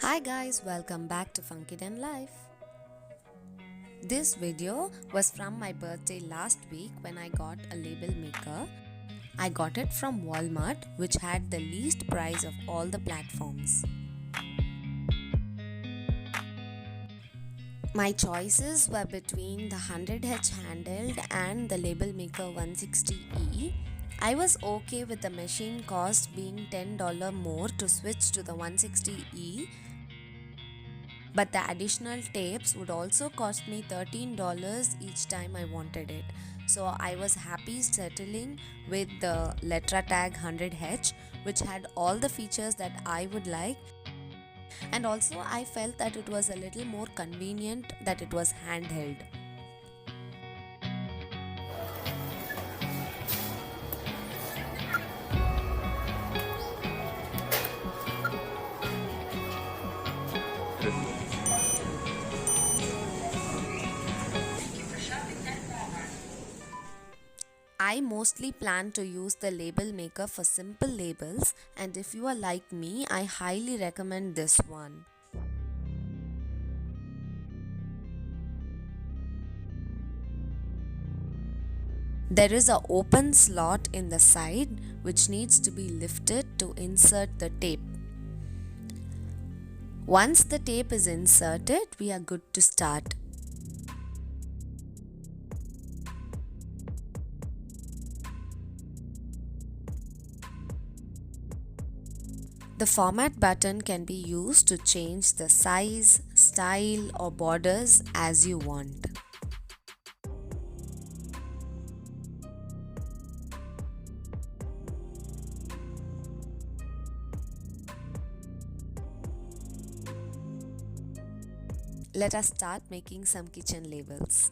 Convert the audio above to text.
Hi guys, welcome back to FunkyDen Life. This video was from my birthday last week when I got a label maker. I got it from Walmart, which had the least price of all the platforms. My choices were between the 100h handheld and the label maker 160E. I was okay with the machine cost being $10 more to switch to the 160E, but the additional tapes would also cost me $13 each time I wanted it. So I was happy settling with the Letratag 100h, which had all the features that I would like, and also I felt that it was a little more convenient that it was handheld. I mostly plan to use the label maker for simple labels, and if you are like me, I highly recommend this one. There is an open slot in the side which needs to be lifted to insert the tape. Once the tape is inserted, we are good to start. The format button can be used to change the size, style or borders as you want. Let us start making some kitchen labels.